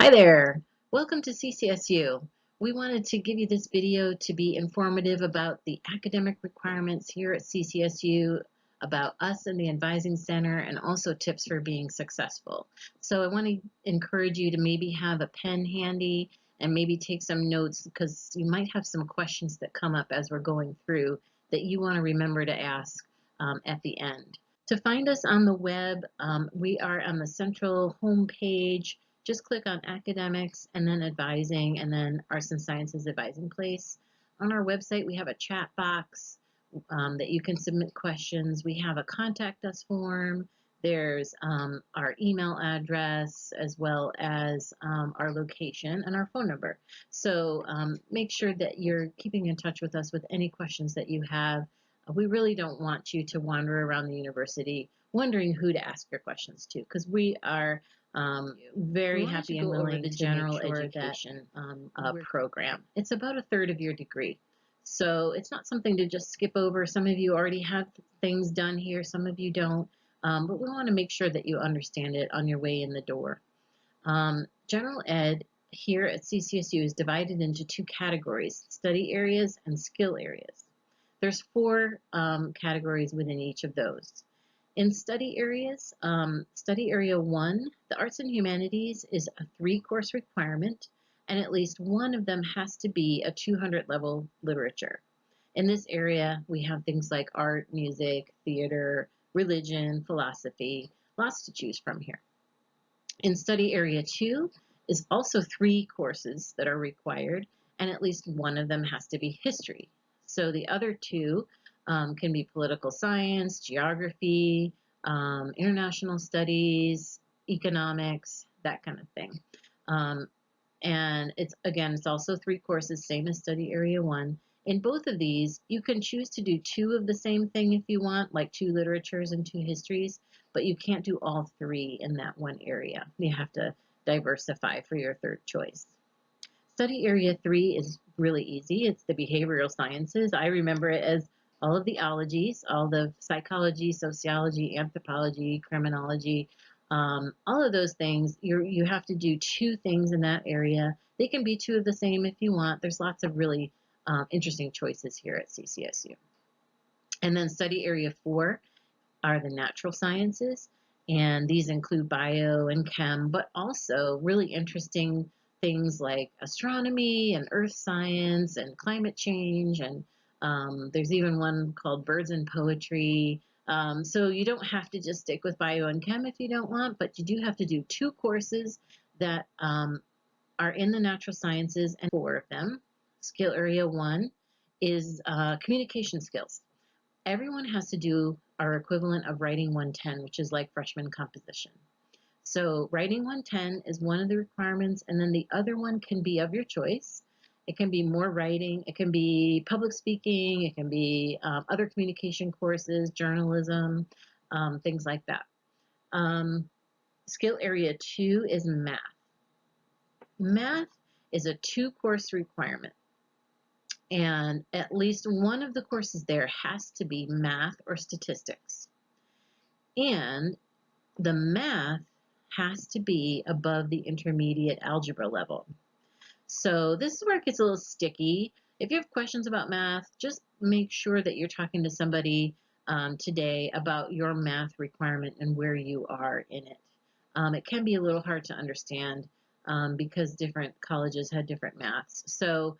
Hi there, welcome to CCSU. We wanted to give you this video to be informative about the academic requirements here at CCSU, about us and the Advising Center, and also tips for being successful. So I want to encourage you to maybe have a pen handy and maybe take some notes because you might have some questions that come up as we're going through that you want to remember to ask at the end. To find us on the web, we are on the central home page. Just click on academics and then advising and then arts and sciences advising place. On our website, we have a chat box that you can submit questions. We have a contact us form. There's our email address as well as our location and our phone number. So make sure that you're keeping in touch with us with any questions that you have. We really don't want you to wander around the university wondering who to ask your questions to, because we are very happy and willing to general education program. It's about a third of your degree. So it's not something to just skip over. Some of you already have things done here, some of you don't, but we want to make sure that you understand it on your way in the door. General ed here at CCSU is divided into two categories: study areas and skill areas. There's four categories within each of those. In study areas, study area 1, the arts and humanities is a 3-course requirement, and at least one of them has to be a 200 level literature. In this area, we have things like art, music, theater, religion, philosophy, lots to choose from here. In study area 2 is also 3 courses that are required, and at least one of them has to be history. So the other 2 can be political science, geography, international studies, economics, that kind of thing. And it's also 3 courses, same as study area 1. In both of these, you can choose to do 2 of the same thing if you want, like 2 literatures and 2 histories, but you can't do all 3 in that one area. You have to diversify for your third choice. Study area 3 is really easy. It's the behavioral sciences. I remember it as all of the ologies, all the psychology, sociology, anthropology, criminology, all of those things. You have to do 2 things in that area. They can be 2 of the same if you want. There's lots of really interesting choices here at CCSU. And then study area 4 are the natural sciences, and these include bio and chem, but also really interesting things like astronomy and earth science and climate change, and there's even one called birds and poetry. So you don't have to just stick with bio and chem if you don't want, but you do have to do 2 courses that are in the natural sciences, and 4 of them. Skill area 1 is communication skills. Everyone has to do our equivalent of writing 110, which is like freshman composition. So writing 110 is one of the requirements, and then the other one can be of your choice. It can be more writing, it can be public speaking, it can be other communication courses, journalism, things like that. Skill area 2 is math. Math is a 2-course requirement, and at least one of the courses there has to be math or statistics. And the math has to be above the intermediate algebra level. So this is where it gets a little sticky. If you have questions about math, just make sure that you're talking to somebody today about your math requirement and where you are in it. It can be a little hard to understand because different colleges had different maths. So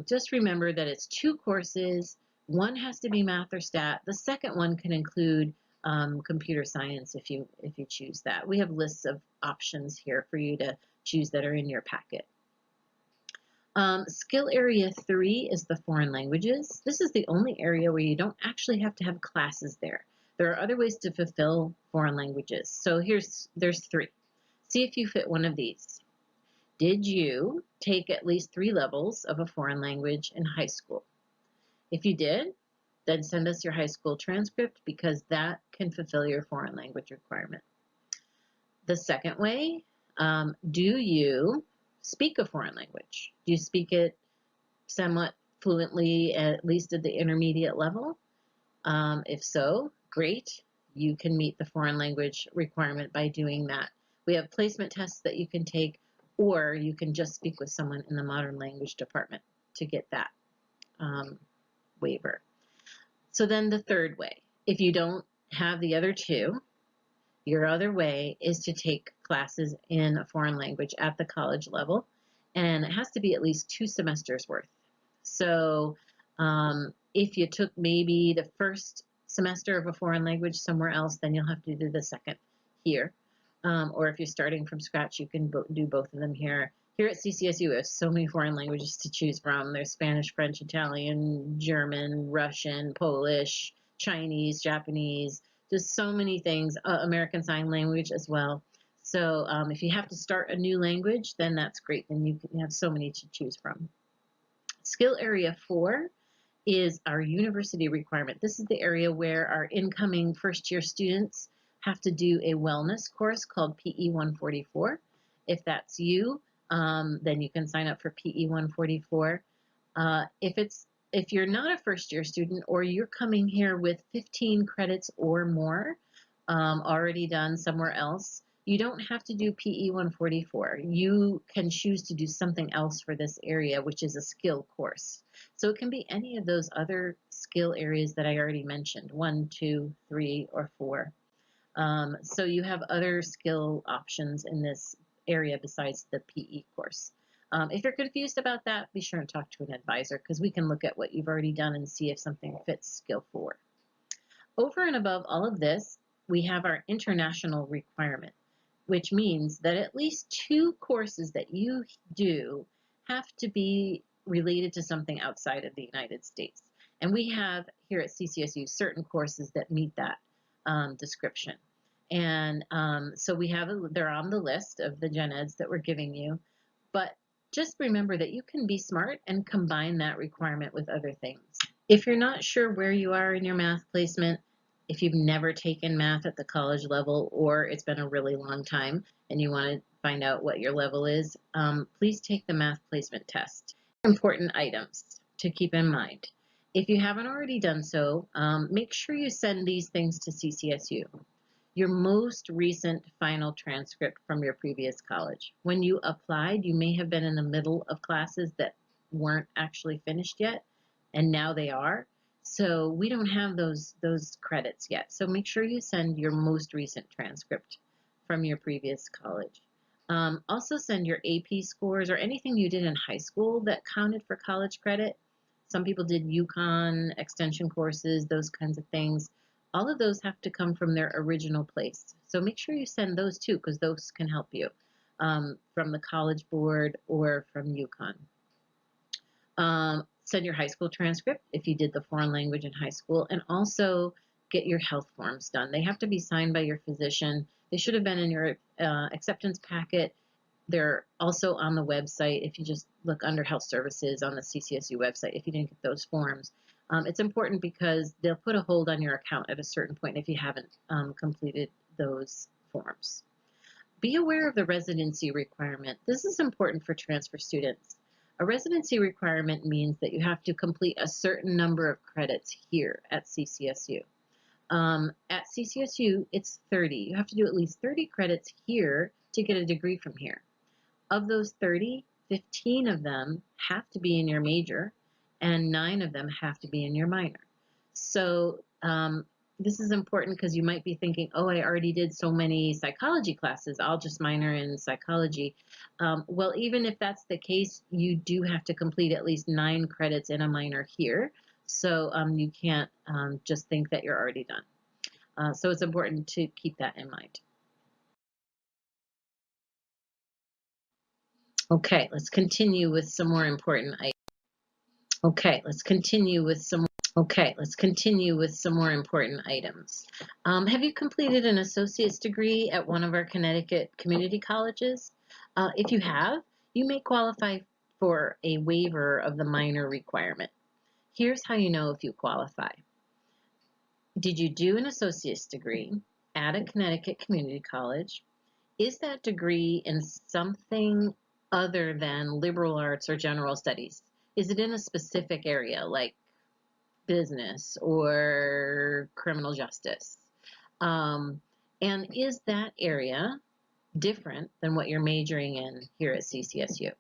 just remember that it's 2 courses. One has to be math or stat. The second one can include computer science if you choose that. We have lists of options here for you to choose that are in your packet. Skill area 3 is the foreign languages. This is the only area where you don't actually have to have classes there. There are other ways to fulfill foreign languages. So there's 3. See if you fit one of these. Did you take at least 3 levels of a foreign language in high school? If you did, then send us your high school transcript, because that can fulfill your foreign language requirement. The second way, do you speak a foreign language? Do you speak it somewhat fluently, at least at the intermediate level? If so, great. You can meet the foreign language requirement by doing that. We have placement tests that you can take, or you can just speak with someone in the modern language department to get that waiver. So then the third way, if you don't have the other two, your other way is to take classes in a foreign language at the college level, and it has to be at least 2 semesters worth. So if you took maybe the first semester of a foreign language somewhere else, then you'll have to do the second here. Or if you're starting from scratch, you can do both of them here. Here at CCSU, we have so many foreign languages to choose from. There's Spanish, French, Italian, German, Russian, Polish, Chinese, Japanese, just so many things, American Sign Language as well. So if you have to start a new language, then that's great. Then you have so many to choose from. Skill Area 4 is our university requirement. This is the area where our incoming first-year students have to do a wellness course called PE 144. If that's you, then you can sign up for PE 144. If you're not a first-year student, or you're coming here with 15 credits or more already done somewhere else, you don't have to do PE 144. You can choose to do something else for this area, which is a skill course. So it can be any of those other skill areas that I already mentioned, 1, 2, 3, or 4. So you have other skill options in this area besides the PE course. If you're confused about that, be sure and talk to an advisor, because we can look at what you've already done and see if something fits skill 4. Over and above all of this, we have our international requirement, which means that at least 2 courses that you do have to be related to something outside of the United States. And we have here at CCSU certain courses that meet that description. And so they're on the list of the gen eds that we're giving you. But just remember that you can be smart and combine that requirement with other things. If you're not sure where you are in your math placement, if you've never taken math at the college level, or it's been a really long time and you want to find out what your level is, please take the math placement test. Important items to keep in mind. If you haven't already done so, make sure you send these things to CCSU. Your most recent final transcript from your previous college. When you applied, you may have been in the middle of classes that weren't actually finished yet, and now they are. So we don't have those credits yet. So make sure you send your most recent transcript from your previous college. Also send your AP scores or anything you did in high school that counted for college credit. Some people did UConn, extension courses, those kinds of things. All of those have to come from their original place. So make sure you send those too, because those can help you from the College Board or from UConn. Send your high school transcript if you did the foreign language in high school, and also get your health forms done. They have to be signed by your physician. They should have been in your acceptance packet. They're also on the website. If you just look under health services on the CCSU website, if you didn't get those forms. It's important because they'll put a hold on your account at a certain point if you haven't completed those forms. Be aware of the residency requirement. This is important for transfer students. A residency requirement means that you have to complete a certain number of credits here at CCSU. At CCSU, it's 30. You have to do at least 30 credits here to get a degree from here. Of those 30, 15 of them have to be in your major, and 9 of them have to be in your minor. So this is important because you might be thinking, oh, I already did so many psychology classes, I'll just minor in psychology. Well, even if that's the case, you do have to complete at least 9 credits in a minor here. So you can't just think that you're already done. So it's important to keep that in mind. Okay, let's continue with some more important items. Okay, let's continue with some more important items. Have you completed an associate's degree at one of our Connecticut community colleges? If you have, you may qualify for a waiver of the minor requirement. Here's how you know if you qualify. Did you do an associate's degree at a Connecticut community college? Is that degree in something other than liberal arts or general studies? Is it in a specific area like business or criminal justice? And is that area different than what you're majoring in here at CCSU.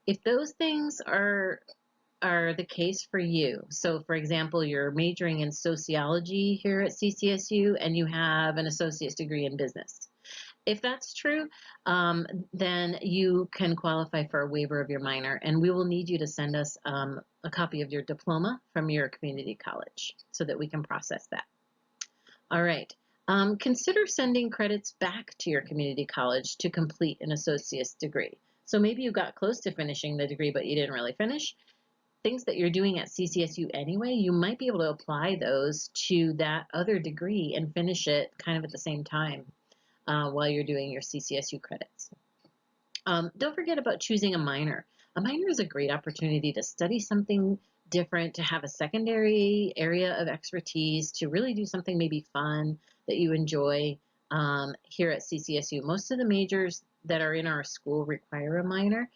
If those things are the case for you, so for example, you're majoring in sociology here at CCSU and you have an associate's degree in business. If that's true, then you can qualify for a waiver of your minor, and we will need you to send us a copy of your diploma from your community college so that we can process that. All right. Consider sending credits back to your community college to complete an associate's degree. So maybe you got close to finishing the degree, but you didn't really finish. Things that you're doing at CCSU anyway, you might be able to apply those to that other degree and finish it kind of at the same time while you're doing your CCSU credits. Don't forget about choosing a minor. A minor is a great opportunity to study something different, to have a secondary area of expertise, to really do something maybe fun that you enjoy here at CCSU. Most of the majors that are in our school require a minor.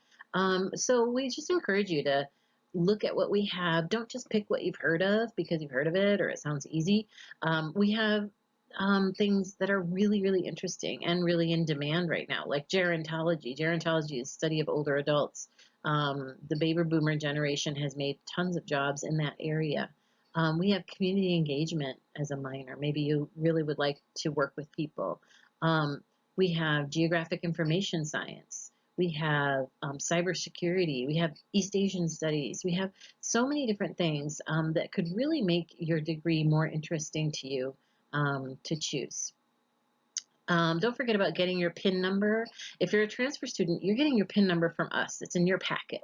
So we just encourage you to look at what we have. Don't just pick what you've heard of because you've heard of it or it sounds easy. We have things that are really, really interesting and really in demand right now, like gerontology. Gerontology is study of older adults. The baby boomer generation has made tons of jobs in that area. We have community engagement as a minor. Maybe you really would like to work with people. We have geographic information science. We have cybersecurity. We have East Asian studies. We have so many different things that could really make your degree more interesting to you to choose. Don't forget about getting your PIN number. If you're a transfer student, you're getting your PIN number from us. It's in your packet.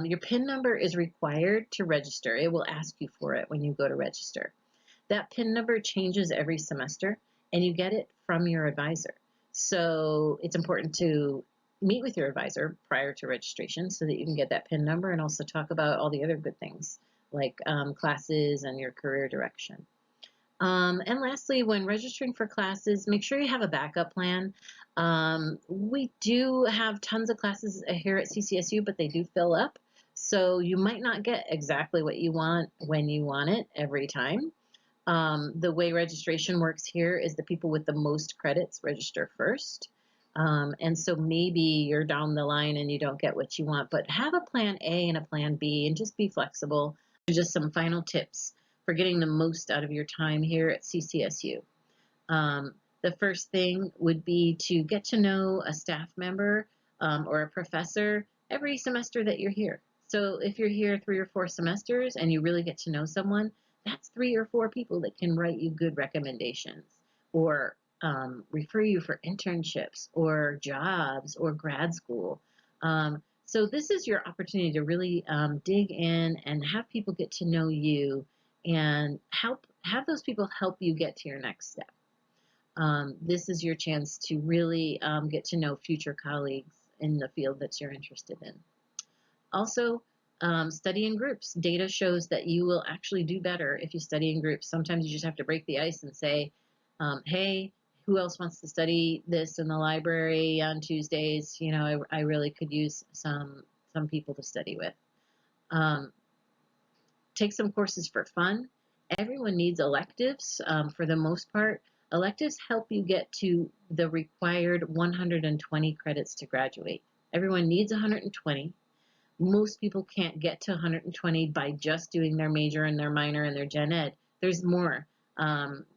Your PIN number is required to register. It will ask you for it when you go to register. That PIN number changes every semester, and you get it from your advisor. So it's important to meet with your advisor prior to registration so that you can get that PIN number and also talk about all the other good things like classes and your career direction. And lastly, when registering for classes, make sure you have a backup plan. We do have tons of classes here at CCSU, but they do fill up. So you might not get exactly what you want when you want it every time. The way registration works here is the people with the most credits register first. And so maybe you're down the line and you don't get what you want, but have a plan A and a plan B and just be flexible. Just some final tips for getting the most out of your time here at CCSU. The first thing would be to get to know a staff member or a professor every semester that you're here. So if you're here 3 or 4 semesters and you really get to know someone, that's 3 or 4 people that can write you good recommendations or refer you for internships or jobs or grad school. So this is your opportunity to really dig in and have people get to know you and have those people help you get to your next step. This is your chance to really get to know future colleagues in the field that you're interested in. Also, study in groups. Data shows that you will actually do better if you study in groups. Sometimes you just have to break the ice and say, hey, who else wants to study this in the library on Tuesdays? You know, I really could use some people to study with. Take some courses for fun. Everyone needs electives for the most part. Electives help you get to the required 120 credits to graduate. Everyone needs 120. Most people can't get to 120 by just doing their major and their minor and their gen ed. There's more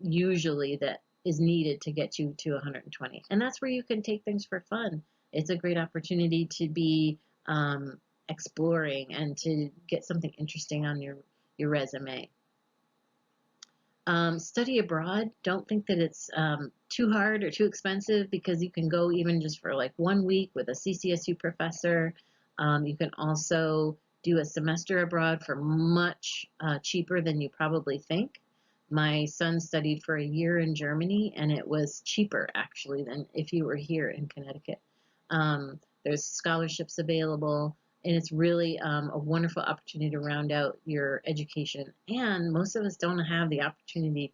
usually that is needed to get you to 120. And that's where you can take things for fun. It's a great opportunity to be exploring and to get something interesting on your resume. Study abroad. Don't think that it's too hard or too expensive because you can go even just for like 1 week with a CCSU professor. You can also do a semester abroad for much cheaper than you probably think. My son studied for a year in Germany, and it was cheaper actually than if you were here in Connecticut. There's scholarships available, and it's really a wonderful opportunity to round out your education. And most of us don't have the opportunity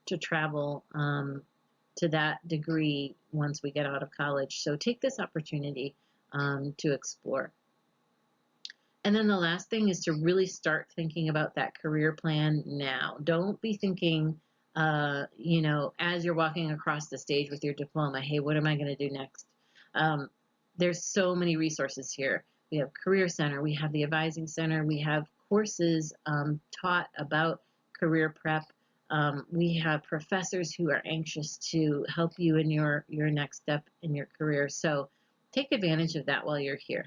to travel to that degree once we get out of college. So take this opportunity to explore. And then the last thing is to really start thinking about that career plan now. Don't be thinking as you're walking across the stage with your diploma. Hey, what am I going to do next? Um, there's so many resources here. We have Career Center, we have the Advising Center, we have courses taught about career prep. We have professors who are anxious to help you in your next step in your career. So take advantage of that while you're here.